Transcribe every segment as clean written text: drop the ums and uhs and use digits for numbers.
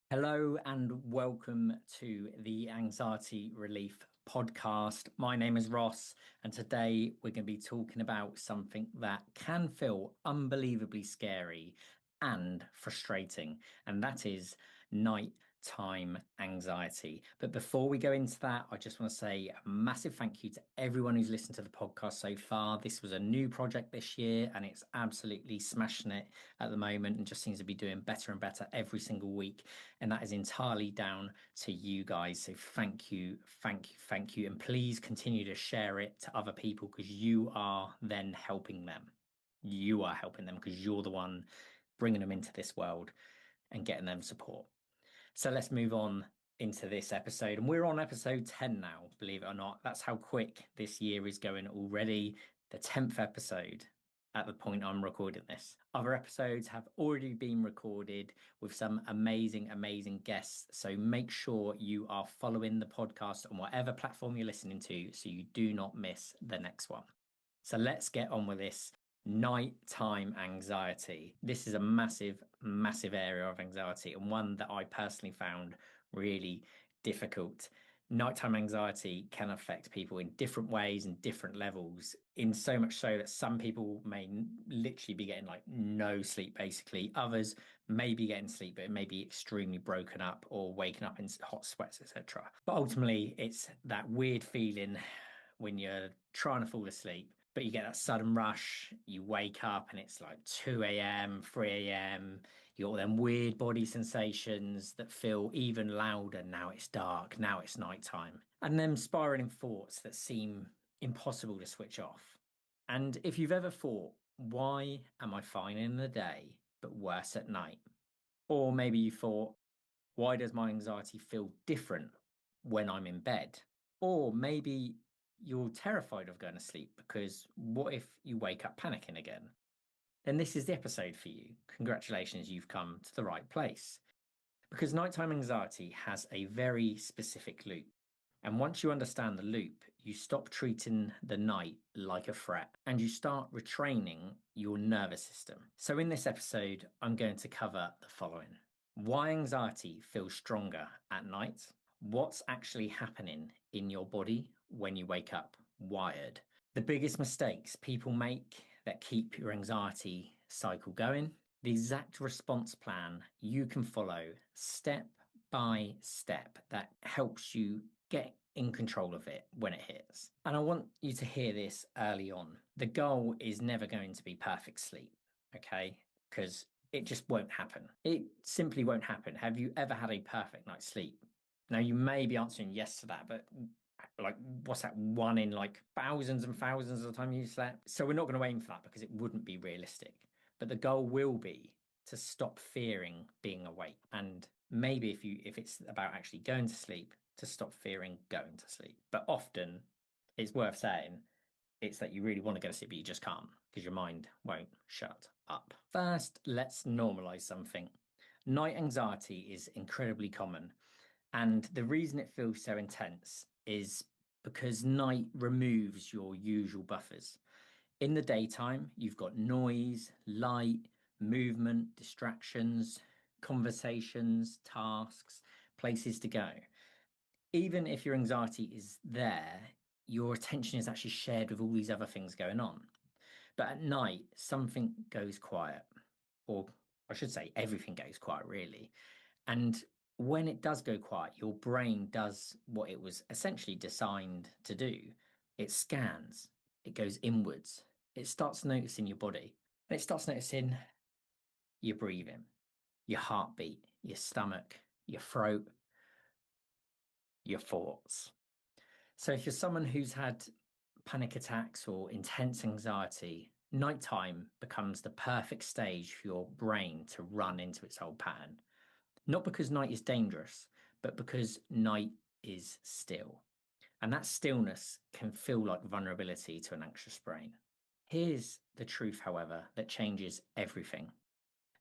Hello and welcome to the Anxiety Relief Podcast. My name is Ross, and today we're going to be talking about something that can feel unbelievably scary and frustrating, and that is nighttime anxiety. But before we go into that, I just want to say a massive thank you to everyone who's listened to the podcast so far. This was a new project this year, and it's absolutely smashing it at the moment and just seems to be doing better and better every single week. And that is entirely down to you guys. So thank you, thank you, thank you. And please continue to share it to other people because you are then helping them. You are helping them because you're the one bringing them into this world and getting them support. So let's move on into this episode. And we're on episode 10 now, believe it or not. That's how quick this year is going already. The 10th episode at the point I'm recording this. Other episodes have already been recorded with some amazing, amazing guests. So make sure you are following the podcast on whatever platform you're listening to so you do not miss the next one. So let's get on with this. Nighttime anxiety. This is a massive, massive area of anxiety and one that I personally found really difficult. Nighttime anxiety can affect people in different ways and different levels, in so much so that some people may literally be getting like no sleep, basically. Others may be getting sleep, but it may be extremely broken up or waking up in hot sweats, etc. But ultimately, it's that weird feeling when you're trying to fall asleep, but you get that sudden rush, you wake up and it's like 2 a.m., 3 a.m., you got all them weird body sensations that feel even louder. Now it's dark, now it's nighttime. And them spiraling thoughts that seem impossible to switch off. And if you've ever thought, why am I fine in the day, but worse at night? Or maybe you thought, why does my anxiety feel different when I'm in bed? Or maybe you're terrified of going to sleep because what if you wake up panicking again? Then this is the episode for you. Congratulations, you've come to the right place. Because nighttime anxiety has a very specific loop. And once you understand the loop, you stop treating the night like a threat and you start retraining your nervous system. So, in this episode, I'm going to cover the following: why anxiety feels stronger at night, what's actually happening in your body when you wake up wired, the biggest mistakes people make that keep your anxiety cycle going, the exact response plan you can follow step by step that helps you get in control of it when it hits. And I want you to hear this early on. The goal is never going to be perfect sleep, okay? Because it just won't happen. It simply won't happen. Have you ever had a perfect night's sleep? Now, you may be answering yes to that, but like, what's that, one in like thousands and thousands of the time you slept? So we're not going to aim for that because it wouldn't be realistic. But the goal will be to stop fearing being awake. And maybe if it's about actually going to sleep, to stop fearing going to sleep. But often it's worth saying it's that you really want to go to sleep, but you just can't because your mind won't shut up. First, let's normalize something. Night anxiety is incredibly common. And the reason it feels so intense is because night removes your usual buffers. In the daytime, you've got noise, light, movement, distractions, conversations, tasks, places to go. Even if your anxiety is there, your attention is actually shared with all these other things going on. But at night, something goes quiet, or I should say, everything goes quiet, really. And when it does go quiet, your brain does what it was essentially designed to do. It scans, it goes inwards, it starts noticing your body, and it starts noticing your breathing, your heartbeat, your stomach, your throat, your thoughts. So if you're someone who's had panic attacks or intense anxiety, nighttime becomes the perfect stage for your brain to run into its old pattern. Not because night is dangerous, but because night is still. And that stillness can feel like vulnerability to an anxious brain. Here's the truth, however, that changes everything.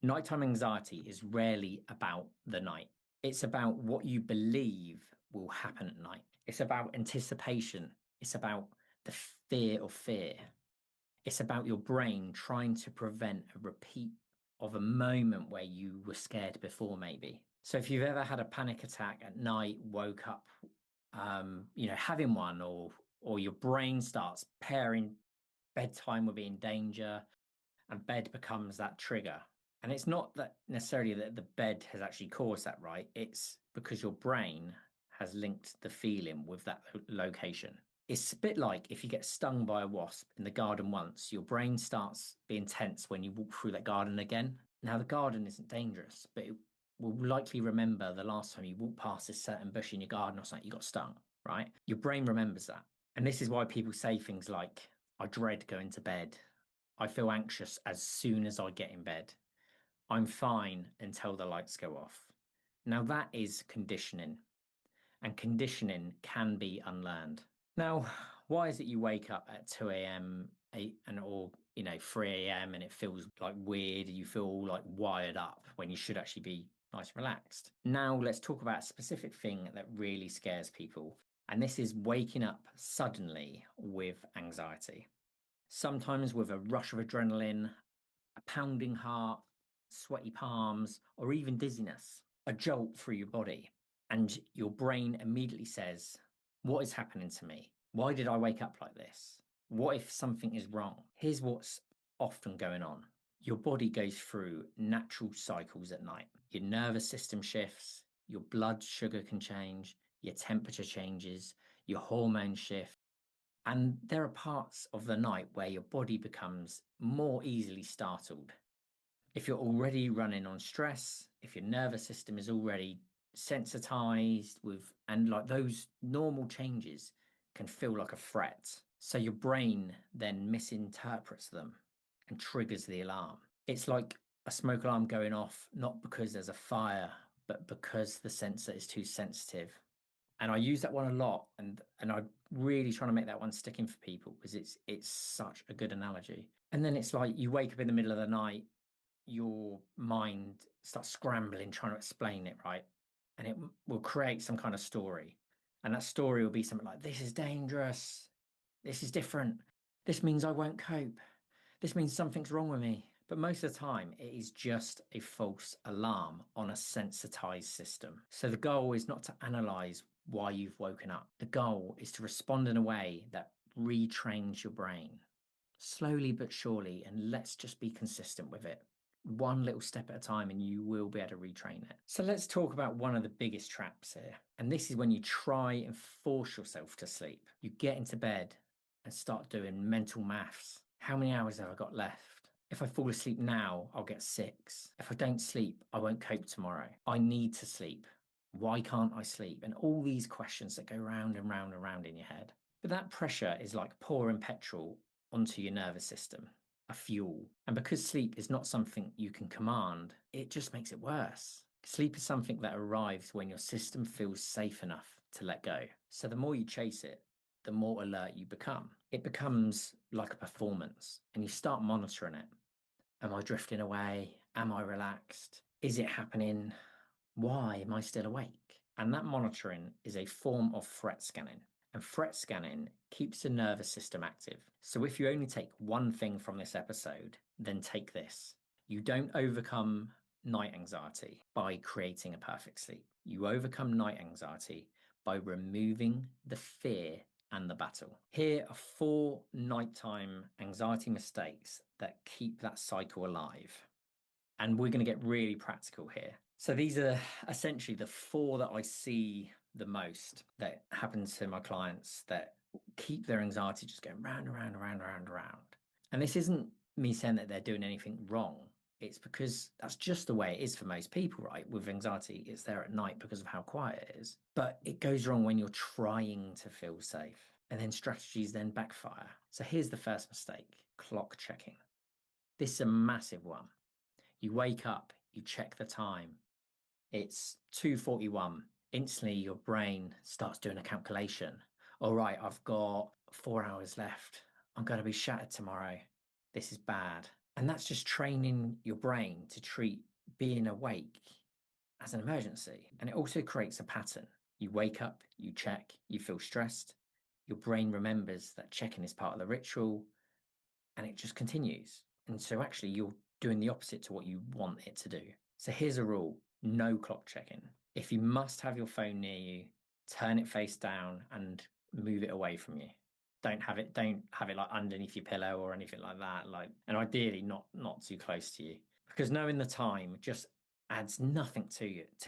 Nighttime anxiety is rarely about the night. It's about what you believe will happen at night. It's about anticipation. It's about the fear of fear. It's about your brain trying to prevent a repeat of a moment where you were scared before, maybe. So if you've ever had a panic attack at night, woke up, having one, or your brain starts pairing bedtime with being danger, and bed becomes that trigger. And it's not that necessarily that the bed has actually caused that, right? It's because your brain has linked the feeling with that location. It's a bit like if you get stung by a wasp in the garden once, your brain starts being tense when you walk through that garden again. Now, the garden isn't dangerous, but it will likely remember the last time you walked past this certain bush in your garden or something, you got stung, right? Your brain remembers that. And this is why people say things like, I dread going to bed. I feel anxious as soon as I get in bed. I'm fine until the lights go off. Now, that is conditioning, and conditioning can be unlearned. Now, why is it you wake up at 2 a.m., 8 and or 3 a.m. and it feels like weird, you feel all like wired up when you should actually be nice and relaxed? Now, let's talk about a specific thing that really scares people, and this is waking up suddenly with anxiety. Sometimes with a rush of adrenaline, a pounding heart, sweaty palms, or even dizziness, a jolt through your body. And your brain immediately says, what is happening to me? Why did I wake up like this? What if something is wrong? Here's what's often going on. Your body goes through natural cycles at night. Your nervous system shifts, your blood sugar can change, your temperature changes, your hormones shift. And there are parts of the night where your body becomes more easily startled. If you're already running on stress, if your nervous system is already sensitized and like those normal changes can feel like a threat. So your brain then misinterprets them and triggers the alarm. It's like a smoke alarm going off, not because there's a fire, but because the sensor is too sensitive. And I use that one a lot, and I'm really trying to make that one stick in for people because it's such a good analogy. And then it's like you wake up in the middle of the night, your mind starts scrambling trying to explain it, right? And it will create some kind of story. And that story will be something like, this is dangerous. This is different. This means I won't cope. This means something's wrong with me. But most of the time, it is just a false alarm on a sensitized system. So the goal is not to analyze why you've woken up. The goal is to respond in a way that retrains your brain slowly but surely. And let's just be consistent with it. One little step at a time, and you will be able to retrain it. So let's talk about one of the biggest traps here. And this is when you try and force yourself to sleep. You get into bed and start doing mental maths. How many hours have I got left? If I fall asleep now, I'll get 6. If I don't sleep, I won't cope tomorrow. I need to sleep. Why can't I sleep? And all these questions that go round and round and round in your head. But that pressure is like pouring petrol onto your nervous system, a fuel. And because sleep is not something you can command, it just makes it worse. Sleep is something that arrives when your system feels safe enough to let go. So the more you chase it, the more alert you become. It becomes like a performance, and you start monitoring it. Am I drifting away? Am I relaxed? Is it happening? Why am I still awake? And that monitoring is a form of threat scanning. And threat scanning keeps the nervous system active. So if you only take one thing from this episode, then take this. You don't overcome night anxiety by creating a perfect sleep. You overcome night anxiety by removing the fear and the battle. Here are 4 nighttime anxiety mistakes that keep that cycle alive. And we're going to get really practical here. So these are essentially the 4 that I see the most that happen to my clients that keep their anxiety just going round and round and round and round and round. And this isn't me saying that they're doing anything wrong. It's because that's just the way it is for most people, right? With anxiety, it's there at night because of how quiet it is. But it goes wrong when you're trying to feel safe. And then strategies then backfire. So here's the first mistake: clock checking. This is a massive one. You wake up, you check the time. It's 2:41. Instantly, your brain starts doing a calculation. All right, I've got 4 hours left. I'm going to be shattered tomorrow. This is bad. And that's just training your brain to treat being awake as an emergency. And it also creates a pattern. You wake up, you check, you feel stressed. Your brain remembers that checking is part of the ritual, and it just continues. And so actually, you're doing the opposite to what you want it to do. So here's a rule: no clock checking. If you must have your phone near you, turn it face down and move it away from you. Don't have it like underneath your pillow or anything like that. Like, and ideally not too close to you. Because knowing the time just adds nothing to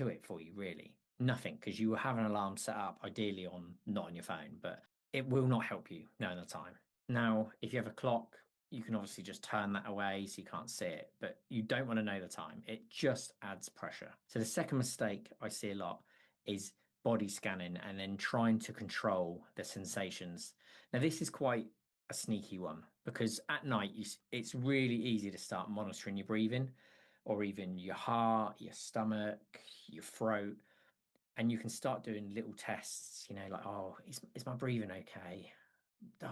it for you, really. Nothing, because you will have an alarm set up, ideally on not on your phone, but it will not help you knowing the time. Now, if you have a clock, you can obviously just turn that away so you can't see it, but you don't want to know the time. It just adds pressure. So the second mistake I see a lot is body scanning and then trying to control the sensations. Now, this is quite a sneaky one because at night it's really easy to start monitoring your breathing or even your heart, your stomach, your throat, and you can start doing little tests, like, oh, is my breathing okay?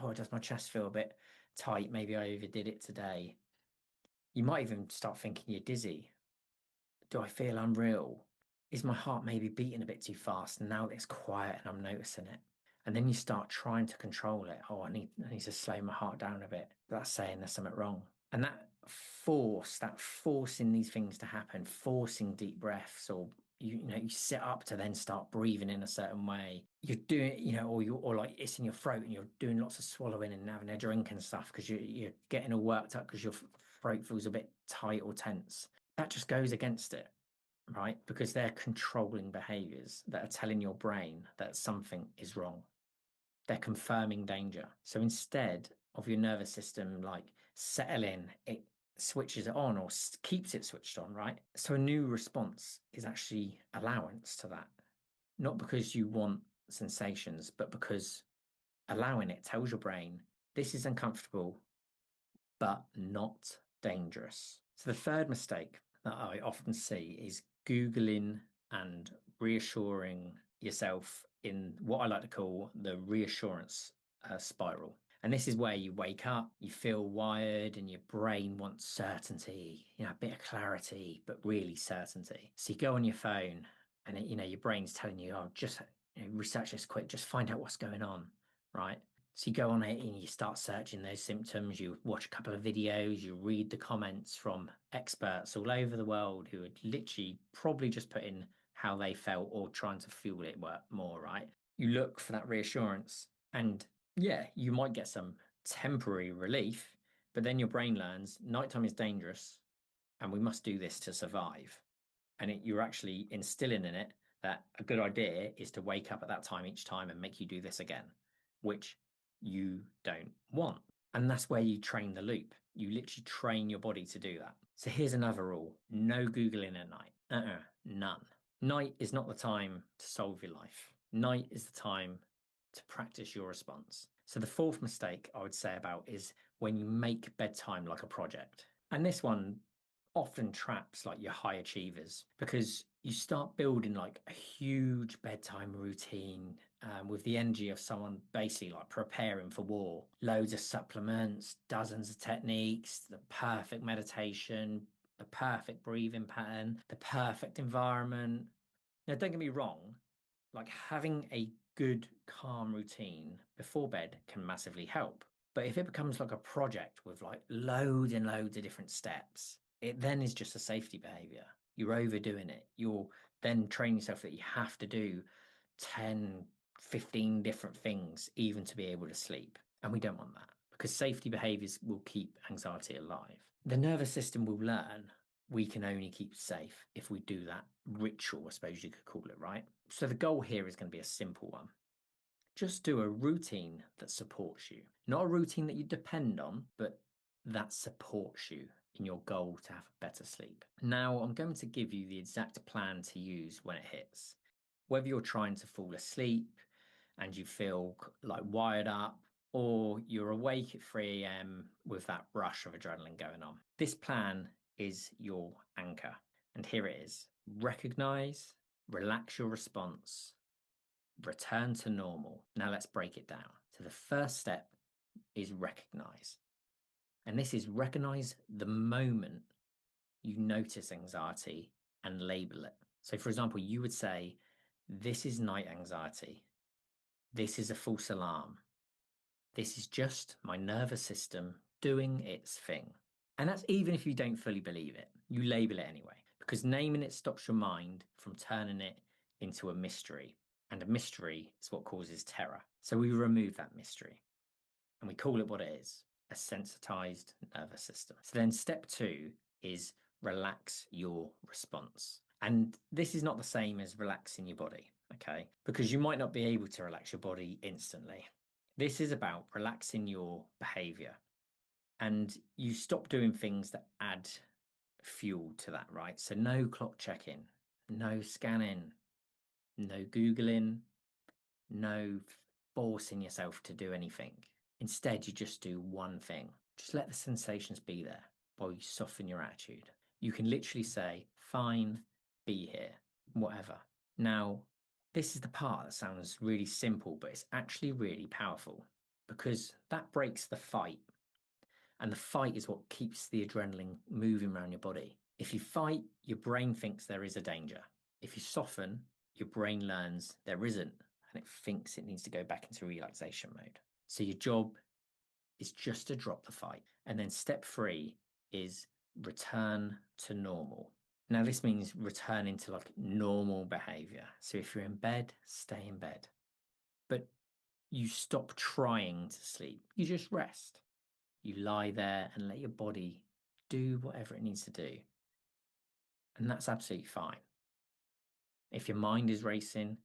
Oh, does my chest feel a bit tight? Maybe I overdid it today. You might even start thinking you're dizzy. Do I feel unreal? Is my heart maybe beating a bit too fast? And now it's quiet and I'm noticing it. And then you start trying to control it. Oh, I need to slow my heart down a bit. That's saying there's something wrong. And that forcing these things to happen, forcing deep breaths, or you sit up to then start breathing in a certain way. You're doing, or like it's in your throat and you're doing lots of swallowing and having a drink and stuff because you're getting all worked up because your throat feels a bit tight or tense. That just goes against it, right? Because they're controlling behaviors that are telling your brain that something is wrong. They're confirming danger. So instead of your nervous system like settling, it switches it on or keeps it switched on, right? So a new response is actually allowance to that. Not because you want sensations, but because allowing it tells your brain this is uncomfortable, but not dangerous. So the third mistake that I often see is Googling and reassuring yourself in what I like to call the reassurance spiral. And this is where you wake up, you feel wired, and your brain wants certainty, a bit of clarity, but really certainty. So you go on your phone and your brain's telling you, oh, just research this quick, just find out what's going on, right? So you go on it and you start searching those symptoms, you watch a couple of videos, you read the comments from experts all over the world who had literally probably just put in how they felt or trying to fuel it more, right? You look for that reassurance and yeah, you might get some temporary relief, but then your brain learns nighttime is dangerous and we must do this to survive. And you're actually instilling in it that a good idea is to wake up at that time each time and make you do this again, which you don't want. And that's where you train the loop. You literally train your body to do that. So here's another rule. No Googling at night. None. Night is not the time to solve your life. Night is the time to practice your response. So the fourth mistake I would say about is when you make bedtime like a project. And this one often traps like your high achievers because you start building like a huge bedtime routine with the energy of someone basically like preparing for war. Loads of supplements, dozens of techniques, the perfect meditation, the perfect breathing pattern, the perfect environment. Now, don't get me wrong, like having a good, calm routine before bed can massively help. But if it becomes like a project with like loads and loads of different steps, it then is just a safety behavior. You're overdoing it. You're then training yourself that you have to do 10, 15 different things even to be able to sleep. And we don't want that because safety behaviors will keep anxiety alive. The nervous system will learn we can only keep safe if we do that ritual, I suppose you could call it, right? So the goal here is going to be a simple one. Just do a routine that supports you, not a routine that you depend on, but that supports you in your goal to have better sleep. Now, I'm going to give you the exact plan to use when it hits. Whether you're trying to fall asleep and you feel like wired up, or you're awake at 3 a.m. with that rush of adrenaline going on. This plan is your anchor. And here it is. Recognize, relax your response, return to normal. Now let's break it down. So the first step is recognize. And this is recognize the moment you notice anxiety and label it. So for example, you would say, this is night anxiety. This is a false alarm. This is just my nervous system doing its thing. And that's even if you don't fully believe it, you label it anyway. because naming it stops your mind from turning it into a mystery. And a mystery is what causes terror. So we remove that mystery and we call it what it is, a sensitized nervous system. So then step 2 is relax your response. And this is not the same as relaxing your body, okay? Because you might not be able to relax your body instantly. This is about relaxing your behavior. And you stop doing things that add fuel to that, right? So no clock checking, no scanning, no Googling, no forcing yourself to do anything. Instead, you just do one thing. Just let the sensations be there while you soften your attitude. You can literally say, fine, be here, whatever. Now, this is the part that sounds really simple, but it's actually really powerful because that breaks the fight. And the fight is what keeps the adrenaline moving around your body. If you fight, your brain thinks there is a danger. If you soften, your brain learns there isn't, and it thinks it needs to go back into relaxation mode. So your job is just to drop the fight. And then step 3 is return to normal. Now, this means returning to like normal behavior. So if you're in bed, stay in bed. But you stop trying to sleep. You just rest. You lie there and let your body do whatever it needs to do. And that's absolutely fine. If your mind is racing,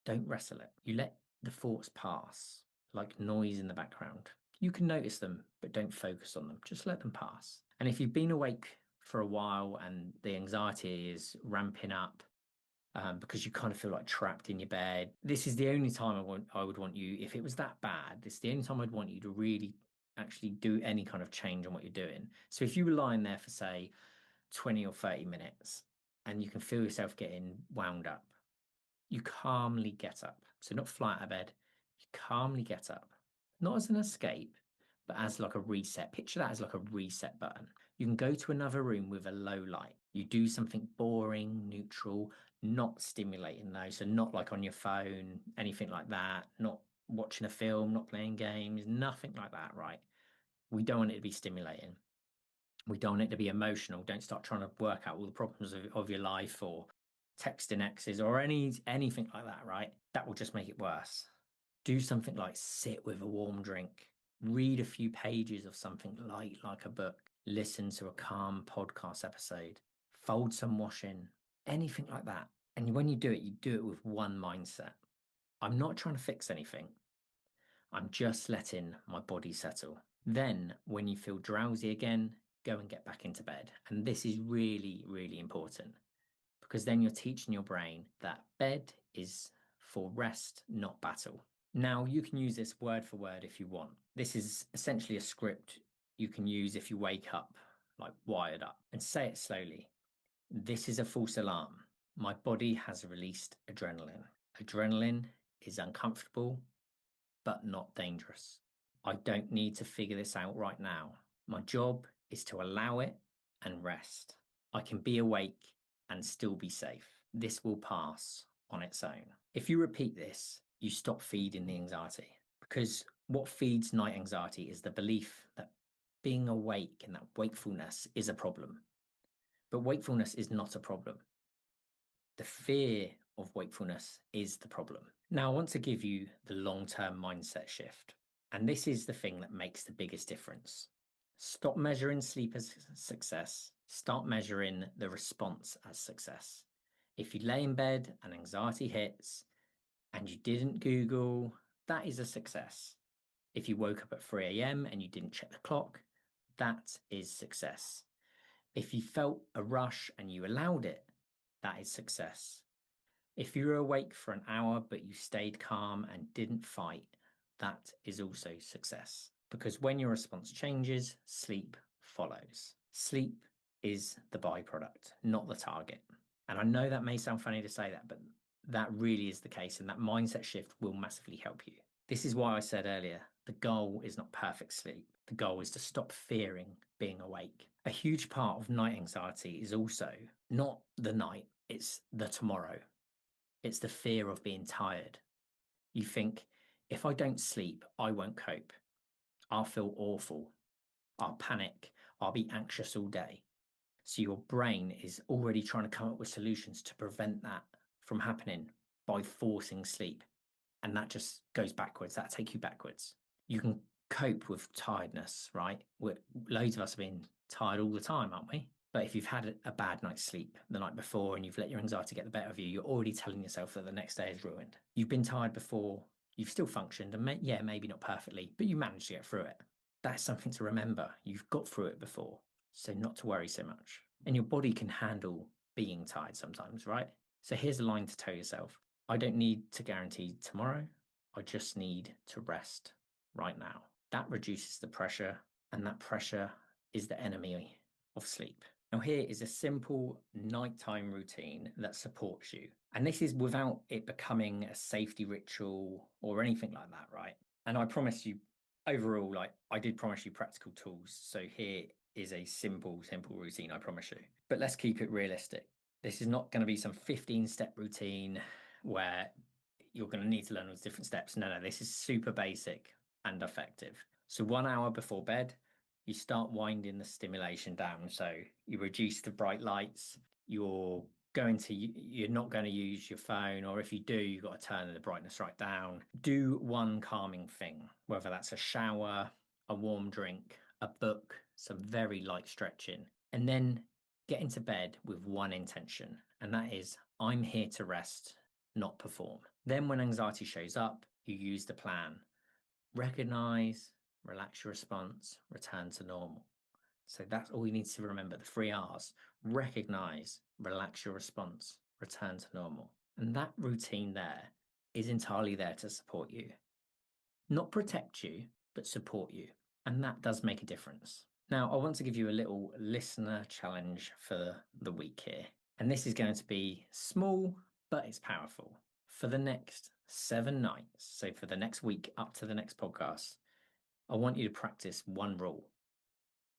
don't wrestle it. You let the thoughts pass, like noise in the background. You can notice them, but don't focus on them. Just let them pass. And if you've been awake for a while and the anxiety is ramping up because you kind of feel like trapped in your bed, this is the only time I would want you, if it was that bad, this is the only time I'd want you to really actually do any kind of change on what you're doing. So if you were lying there for, say, 20 or 30 minutes and you can feel yourself getting wound up, you calmly get up. So not fly out of bed, you calmly get up, not as an escape, but as like a reset. Picture that as like a reset button. You can go to another room with a low light. You do something boring, neutral, not stimulating though. So not like on your phone, anything like that, not watching a film, not playing games, nothing like that, right? We don't want it to be stimulating. We don't want it to be emotional. Don't start trying to work out all the problems of your life or texting exes or anything like that, right? That will just make it worse. Do something like sit with a warm drink, read a few pages of something light like a book, listen to a calm podcast episode, fold some washing, anything like that. And when you do it with one mindset. I'm not trying to fix anything. I'm just letting my body settle. Then, when you feel drowsy again, go and get back into bed. And this is really, really important because then you're teaching your brain that bed is for rest, not battle. Now, you can use this word for word if you want. This is essentially a script you can use if you wake up, like wired up, and say it slowly. This is a false alarm. My body has released adrenaline. Adrenaline is uncomfortable, but not dangerous. I don't need to figure this out right now. My job is to allow it and rest. I can be awake and still be safe. This will pass on its own. If you repeat this, you stop feeding the anxiety because what feeds night anxiety is the belief that being awake and that wakefulness is a problem. But wakefulness is not a problem. The fear of wakefulness is the problem. Now, I want to give you the long-term mindset shift. And this is the thing that makes the biggest difference. Stop measuring sleep as success. Start measuring the response as success. If you lay in bed and anxiety hits and you didn't Google, that is a success. If you woke up at 3 a.m. and you didn't check the clock, that is success. If you felt a rush and you allowed it, that is success. If you were awake for an hour but you stayed calm and didn't fight, that is also success. Because when your response changes, sleep follows. Sleep is the byproduct, not the target. And I know that may sound funny to say that, but that really is the case, and that mindset shift will massively help you. This is why I said earlier, the goal is not perfect sleep. The goal is to stop fearing being awake. A huge part of night anxiety is also not the night, it's the tomorrow. It's the fear of being tired. You think, if I don't sleep, I won't cope. I'll feel awful. I'll panic. I'll be anxious all day. So your brain is already trying to come up with solutions to prevent that from happening by forcing sleep. And that just goes backwards. That takes you backwards. You can cope with tiredness, right? Loads of us are being tired all the time, aren't we? But if you've had a bad night's sleep the night before and you've let your anxiety get the better of you, you're already telling yourself that the next day is ruined. You've been tired before, you've still functioned, and maybe not perfectly, but you managed to get through it. That's something to remember. You've got through it before, so not to worry so much. And your body can handle being tired sometimes, right? So here's a line to tell yourself: I don't need to guarantee tomorrow. I just need to rest right now. That reduces the pressure, and that pressure is the enemy of sleep. Now, here is a simple nighttime routine that supports you. And this is without it becoming a safety ritual or anything like that, right? And I promise you, overall, like I did promise you practical tools. So here is a simple routine, I promise you. But let's keep it realistic. This is not going to be some 15-step routine where you're going to need to learn those different steps. No, this is super basic and effective. So 1 hour before bed, you start winding the stimulation down. So you reduce the bright lights. You're not going to use your phone, or if you do, you've got to turn the brightness right down. Do one calming thing, whether that's a shower, a warm drink, a book, some very light stretching, and then get into bed with one intention, and that is, I'm here to rest, not perform. Then when anxiety shows up, you use the plan. Recognize, relax your response, return to normal. So that's all you need to remember, the 3 R's. Recognize, relax your response, return to normal. And that routine there is entirely there to support you. Not protect you, but support you. And that does make a difference. Now, I want to give you a little listener challenge for the week here. And this is going to be small, but it's powerful. For the next 7 nights, so for the next week up to the next podcast, I want you to practice one rule: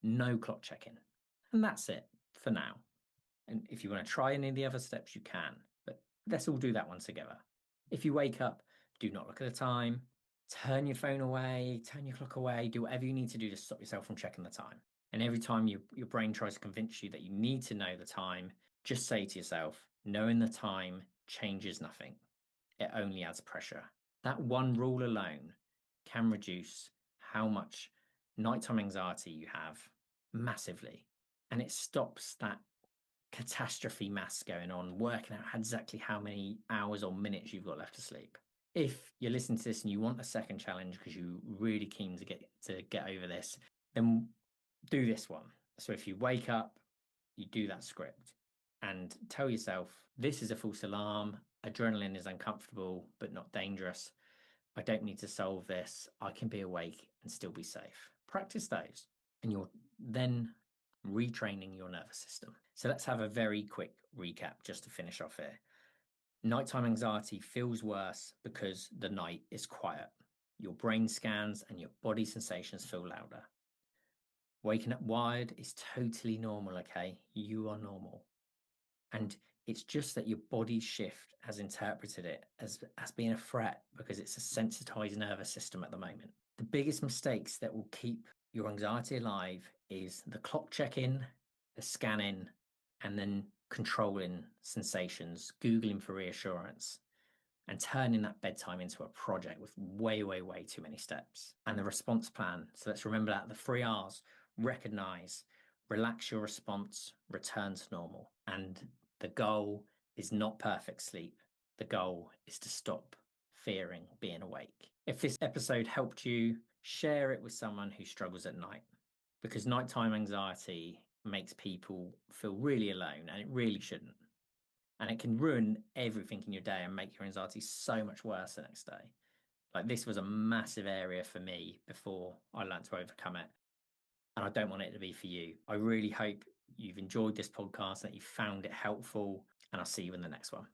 no clock checking. And that's it for now. And if you want to try any of the other steps, you can. But let's all do that one together. If you wake up, do not look at the time. Turn your phone away, turn your clock away, do whatever you need to do to stop yourself from checking the time. And every time your brain tries to convince you that you need to know the time, just say to yourself, knowing the time changes nothing. It only adds pressure. That one rule alone can reduce how much nighttime anxiety you have massively. And it stops that catastrophe maths going on, working out exactly how many hours or minutes you've got left to sleep. If you're listening to this and you want a second challenge because you're really keen to get over this, then do this one. So if you wake up, you do that script and tell yourself, this is a false alarm. Adrenaline is uncomfortable, but not dangerous. I don't need to solve this. I can be awake and still be safe. Practice those, and you're then retraining your nervous system. So let's have a very quick recap just to finish off here. Nighttime anxiety feels worse because the night is quiet. Your brain scans and your body sensations feel louder. Waking up wired is totally normal, okay? You are normal. And it's just that your body's shift has interpreted it as being a threat because it's a sensitized nervous system at the moment. The biggest mistakes that will keep your anxiety alive is the clock checking, the scanning, and then controlling sensations, Googling for reassurance, and turning that bedtime into a project with way too many steps. And the response plan. So let's remember that the 3 R's: recognize, relax your response, return to normal. And the goal is not perfect sleep. The goal is to stop fearing being awake. If this episode helped you, share it with someone who struggles at night, because nighttime anxiety makes people feel really alone, and it really shouldn't. And it can ruin everything in your day and make your anxiety so much worse the next day. Like, this was a massive area for me before I learned to overcome it. And I don't want it to be for you. I really hope you've enjoyed this podcast, that you found it helpful, and I'll see you in the next one.